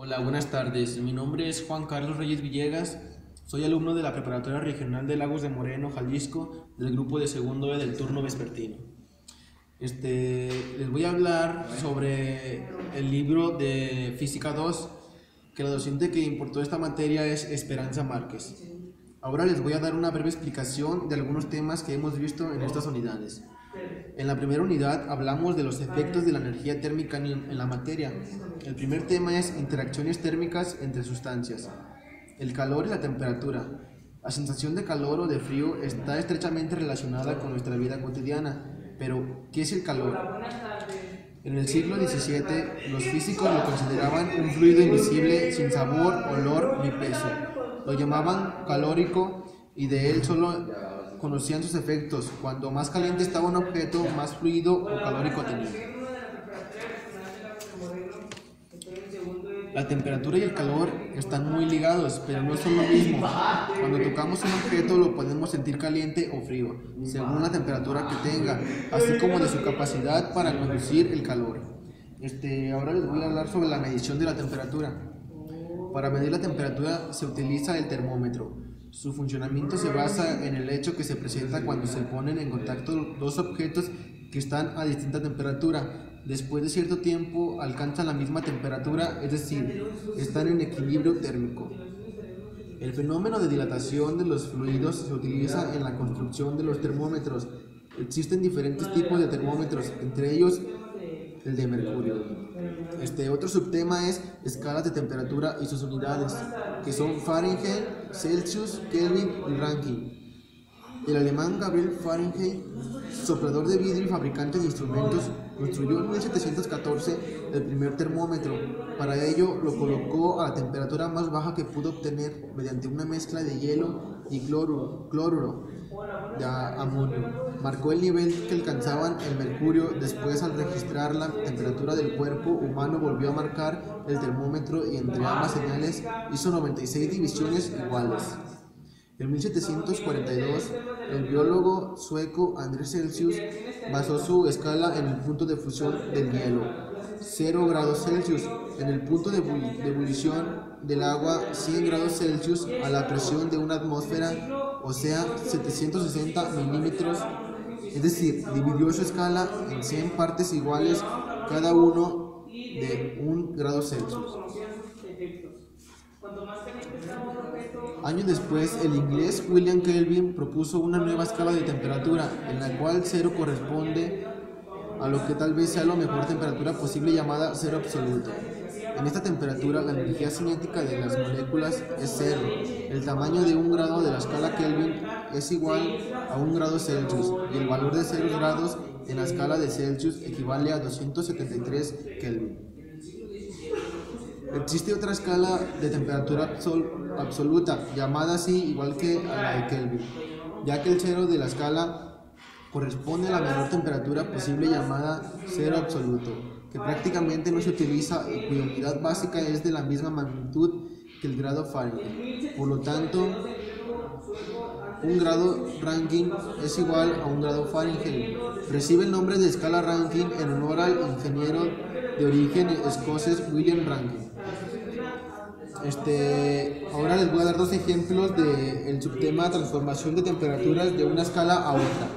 Hola, buenas tardes. Mi nombre es Juan Carlos Reyes Villegas. Soy alumno de la Preparatoria Regional de Lagos de Moreno, Jalisco, del grupo de segundo E del turno vespertino. Les voy a hablar sobre el libro de Física 2, que la docente que importó esta materia es Esperanza Márquez. Ahora les voy a dar una breve explicación de algunos temas que hemos visto en estas unidades. En la primera unidad hablamos de los efectos de la energía térmica en la materia. El primer tema es interacciones térmicas entre sustancias. El calor y la temperatura. La sensación de calor o de frío está estrechamente relacionada con nuestra vida cotidiana. Pero, ¿qué es el calor? En el siglo XVII, los físicos lo consideraban un fluido invisible sin sabor, olor ni peso. Lo llamaban calórico y de él solo conocían sus efectos. Cuanto más caliente estaba un objeto, más fluido o calórico tenía. La temperatura y el calor están muy ligados, pero no son lo mismo. Cuando tocamos un objeto lo podemos sentir caliente o frío, según la temperatura que tenga, así como de su capacidad para conducir el calor. Ahora les voy a hablar sobre la medición de la temperatura. Para medir la temperatura se utiliza el termómetro. Su funcionamiento se basa en el hecho que se presenta cuando se ponen en contacto dos objetos que están a distinta temperatura. Después de cierto tiempo alcanzan la misma temperatura, es decir, están en equilibrio térmico. El fenómeno de dilatación de los fluidos se utiliza en la construcción de los termómetros. Existen diferentes tipos de termómetros, entre ellos el de mercurio. Otro subtema es escalas de temperatura y sus unidades, que son Fahrenheit, Celsius, Kelvin y Rankine. El alemán Gabriel Fahrenheit, soplador de vidrio y fabricante de instrumentos, construyó en 1714 el primer termómetro. Para ello lo colocó a la temperatura más baja que pudo obtener mediante una mezcla de hielo y cloruro de amonio. Marcó el nivel que alcanzaban el mercurio. Después, al registrar la temperatura del cuerpo humano, volvió a marcar el termómetro y entre ambas señales hizo 96 divisiones iguales. En 1742, el biólogo sueco Andrés Celsius basó su escala en el punto de fusión del hielo, 0 grados Celsius, en el punto de ebullición del agua, 100 grados Celsius, a la presión de una atmósfera, o sea, 760 milímetros. Es decir, dividió su escala en 100 partes iguales, cada uno de 1 grado Celsius. Años después, el inglés William Kelvin propuso una nueva escala de temperatura, en la cual 0 corresponde a lo que tal vez sea la mejor temperatura posible, llamada 0 absoluto. En esta temperatura, la energía cinética de las moléculas es 0. El tamaño de 1 grado de la escala Kelvin es igual a 1 grado Celsius, y el valor de 0 grados en la escala de Celsius equivale a 273 Kelvin. Existe otra escala de temperatura absoluta, llamada así igual que a la de Kelvin, ya que el 0 de la escala corresponde a la menor temperatura posible, llamada 0 absoluto, que prácticamente no se utiliza y cuya unidad básica es de la misma magnitud que el grado Fahrenheit. Por lo tanto, 1 grado Rankine es igual a 1 grado Fahrenheit. Recibe el nombre de escala Rankine en honor al ingeniero de origen escocés William Rankine. Ahora les voy a dar dos ejemplos del subtema transformación de temperaturas de una escala a otra.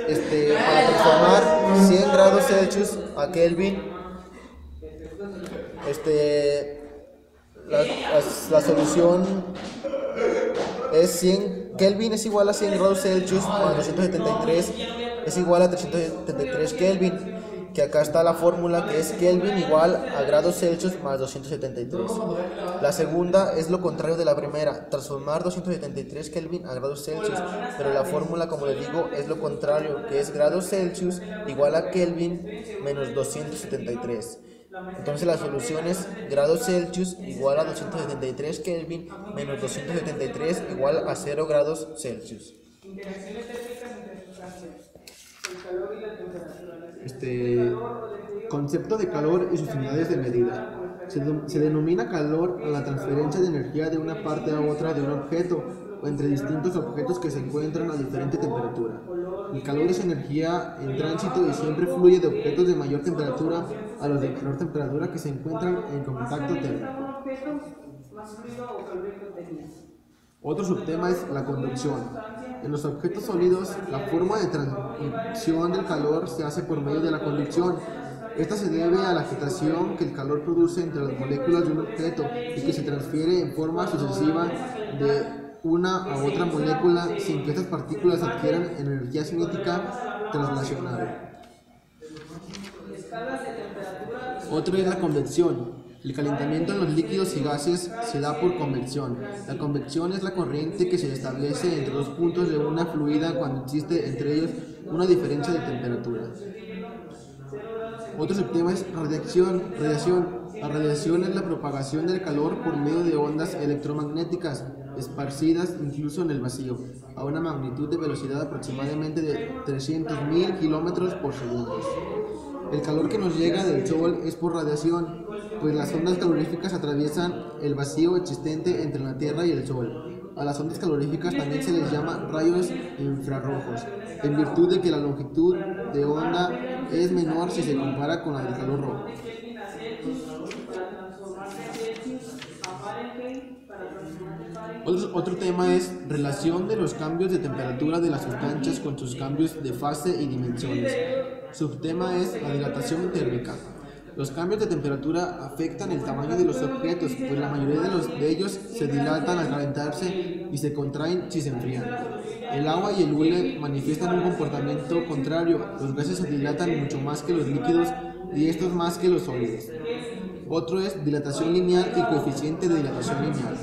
Para transformar 100 grados Celsius a Kelvin, la solución es 100. Kelvin es igual a 100 grados Celsius más 273 es igual a 373 Kelvin, que acá está la fórmula, que es Kelvin igual a grados Celsius más 273. La segunda es lo contrario de la primera, transformar 273 Kelvin a grados Celsius, pero la fórmula, como les digo, es lo contrario, que es grados Celsius igual a Kelvin menos 273. Entonces la solución es grados Celsius igual a 273 Kelvin menos 273 igual a 0 grados Celsius. Concepto de calor y sus unidades de medida. Se denomina calor a la transferencia de energía de una parte a otra de un objeto o entre distintos objetos que se encuentran a diferente temperatura. El calor es energía en tránsito y siempre fluye de objetos de mayor temperatura a los de menor temperatura que se encuentran en contacto térmico. Otro subtema es la conducción. En los objetos sólidos, la forma de transmisión del calor se hace por medio de la conducción. Esta se debe a la agitación que el calor produce entre las moléculas de un objeto y que se transfiere en forma sucesiva de una a otra molécula sin que estas partículas adquieran energía cinética translacional. Otro es la convección. El calentamiento en los líquidos y gases se da por convección. La convección es la corriente que se establece entre dos puntos de una fluida cuando existe entre ellos una diferencia de temperatura. Otro subtema es radiación. La radiación es la propagación del calor por medio de ondas electromagnéticas esparcidas incluso en el vacío, a una magnitud de velocidad aproximadamente de 300.000 kilómetros por segundo. El calor que nos llega del Sol es por radiación, pues las ondas caloríficas atraviesan el vacío existente entre la Tierra y el Sol. A las ondas caloríficas también se les llama rayos infrarrojos, en virtud de que la longitud de onda es menor si se compara con la del calor rojo. Otro tema es relación de los cambios de temperatura de las sustancias con sus cambios de fase y dimensiones. Subtema es la dilatación térmica. Los cambios de temperatura afectan el tamaño de los objetos, pues la mayoría de ellos se dilatan al calentarse y se contraen si se enfrían. El agua y el hule manifiestan un comportamiento contrario. Los gases se dilatan mucho más que los líquidos y estos más que los sólidos. Otro es dilatación lineal y coeficiente de dilatación lineal.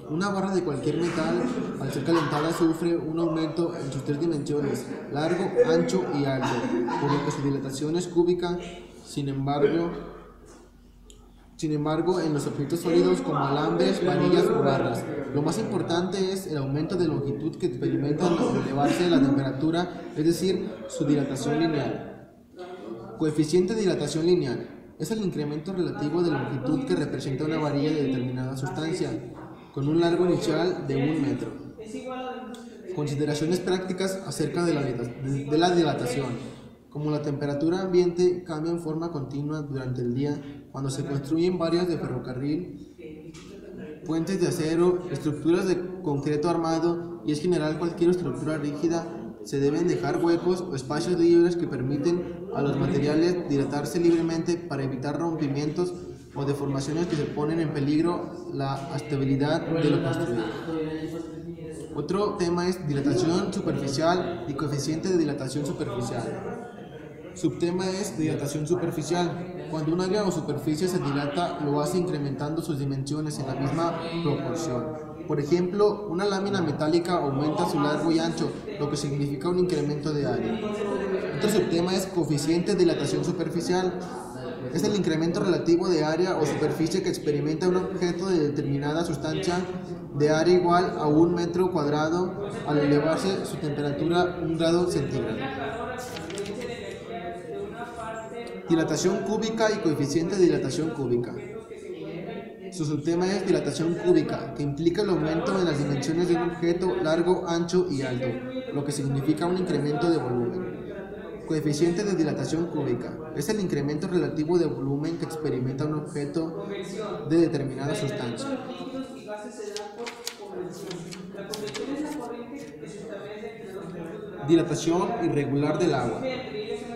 Una barra de cualquier metal, al ser calentada, sufre un aumento en sus tres dimensiones, largo, ancho y alto, por lo que su dilatación es cúbica. Sin embargo, en los objetos sólidos como alambres, varillas o barras, lo más importante es el aumento de longitud que experimentan al elevarse la temperatura, es decir, su dilatación lineal. Coeficiente de dilatación lineal es el incremento relativo de longitud que representa una varilla de determinada sustancia, con un largo inicial de 1 metro. Consideraciones prácticas acerca de la dilatación. Como la temperatura ambiente cambia en forma continua durante el día, cuando se construyen vías de ferrocarril, puentes de acero, estructuras de concreto armado y es general cualquier estructura rígida, se deben dejar huecos o espacios libres que permiten a los materiales dilatarse libremente para evitar rompimientos o deformaciones que se ponen en peligro la estabilidad de lo construido. Otro tema es dilatación superficial y coeficiente de dilatación superficial. Subtema es dilatación superficial. Cuando un área o superficie se dilata, lo hace incrementando sus dimensiones en la misma proporción. Por ejemplo, una lámina metálica aumenta su largo y ancho, lo que significa un incremento de área. Otro subtema es coeficiente de dilatación superficial. Es el incremento relativo de área o superficie que experimenta un objeto de determinada sustancia de área igual a 1 metro cuadrado al elevarse su temperatura 1 grado centígrado. Dilatación cúbica y coeficiente de dilatación cúbica. Su subtema es dilatación cúbica, que implica el aumento en las dimensiones de un objeto largo, ancho y alto, lo que significa un incremento de volumen. Coeficiente de dilatación cúbica es el incremento relativo de volumen que experimenta un objeto de determinada sustancia. Dilatación irregular del agua.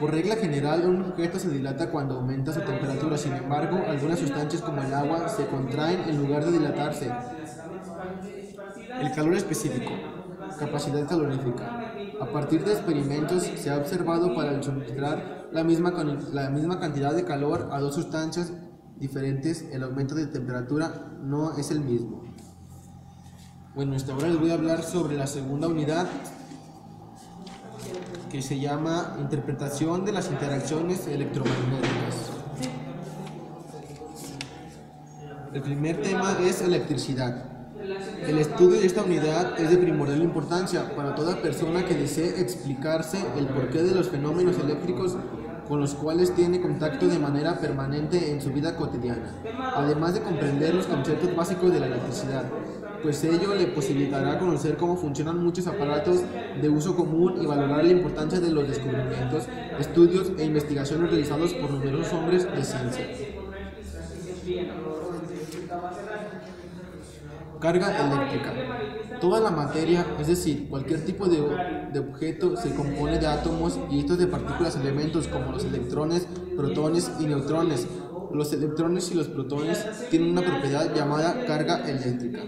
Por regla general, un objeto se dilata cuando aumenta su temperatura. Sin embargo, algunas sustancias como el agua se contraen en lugar de dilatarse. El calor específico. Capacidad calorífica. A partir de experimentos se ha observado para suministrar la misma cantidad de calor a dos sustancias diferentes, el aumento de temperatura no es el mismo. Bueno, ahora les voy a hablar sobre la segunda unidad, que se llama interpretación de las interacciones electromagnéticas. El primer tema es electricidad. El estudio de esta unidad es de primordial importancia para toda persona que desee explicarse el porqué de los fenómenos eléctricos con los cuales tiene contacto de manera permanente en su vida cotidiana, además de comprender los conceptos básicos de la electricidad, pues ello le posibilitará conocer cómo funcionan muchos aparatos de uso común y valorar la importancia de los descubrimientos, estudios e investigaciones realizados por numerosos hombres de ciencia. Carga eléctrica. Toda la materia, es decir, cualquier tipo de objeto, se compone de átomos y estos de partículas elementos como los electrones, protones y neutrones. Los electrones y los protones tienen una propiedad llamada carga eléctrica.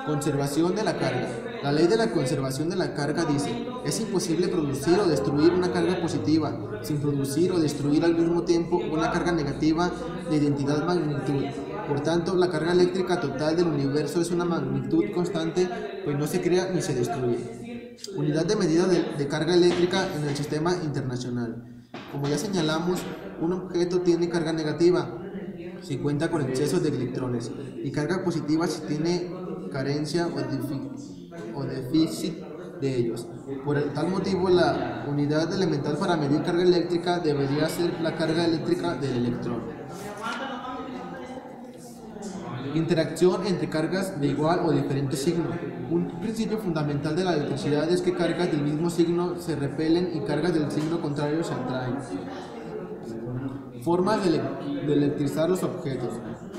Conservación de la carga. La ley de la conservación de la carga dice: es imposible producir o destruir una carga positiva sin producir o destruir al mismo tiempo una carga negativa de identidad magnitud. Por tanto, la carga eléctrica total del universo es una magnitud constante, pues no se crea ni se destruye. Unidad de medida de carga eléctrica en el sistema internacional. Como ya señalamos, un objeto tiene carga negativa si cuenta con exceso de electrones y carga positiva si tiene carencia o déficit de ellos. Por tal motivo, la unidad elemental para medir carga eléctrica debería ser la carga eléctrica del electrón. Interacción entre cargas de igual o diferente signo. Un principio fundamental de la electricidad es que cargas del mismo signo se repelen y cargas del signo contrario se atraen. Formas de electrizar los objetos.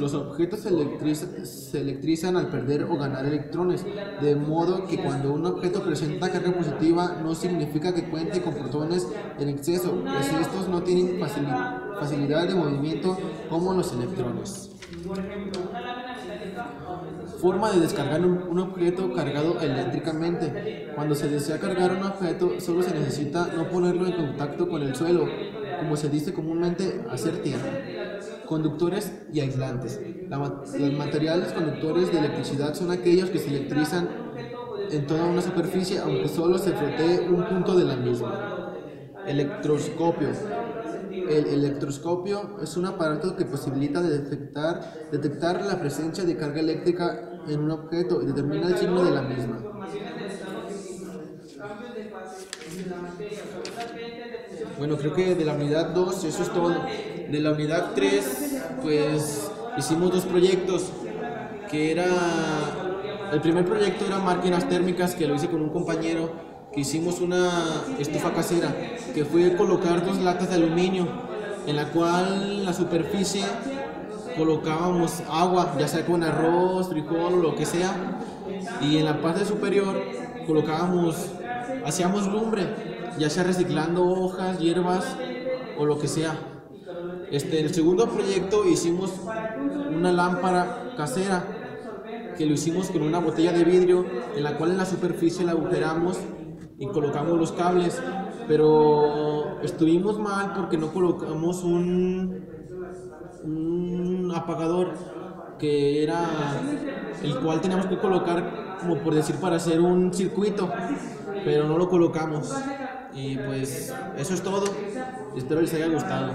Los objetos se electrizan al perder o ganar electrones, de modo que cuando un objeto presenta carga positiva no significa que cuente con protones en exceso, pues estos no tienen facilidad de movimiento como los electrones. Forma de descargar un objeto cargado eléctricamente. Cuando se desea cargar un objeto, solo se necesita no ponerlo en contacto con el suelo, como se dice comúnmente, hacer tierra. Conductores y aislantes. Los materiales conductores de electricidad son aquellos que se electrizan en toda una superficie, aunque solo se frotee un punto de la misma. Electroscopio. El electroscopio es un aparato que posibilita detectar la presencia de carga eléctrica en un objeto y determina el signo de la misma. Bueno, creo que de la unidad 2 eso es todo. De la unidad 3, pues hicimos dos proyectos, que era... El primer proyecto era máquinas térmicas, que lo hice con un compañero, que hicimos una estufa casera, que fue colocar dos latas de aluminio, en la cual en la superficie colocábamos agua, ya sea con arroz, frijol o lo que sea, y en la parte superior hacíamos lumbre, ya sea reciclando hojas, hierbas o lo que sea. En el segundo proyecto hicimos una lámpara casera, que lo hicimos con una botella de vidrio, en la cual en la superficie la agujeramos y colocamos los cables, pero estuvimos mal porque no colocamos un apagador, que era el cual teníamos que colocar, como por decir, para hacer un circuito, pero no lo colocamos. Y pues eso es todo, espero les haya gustado.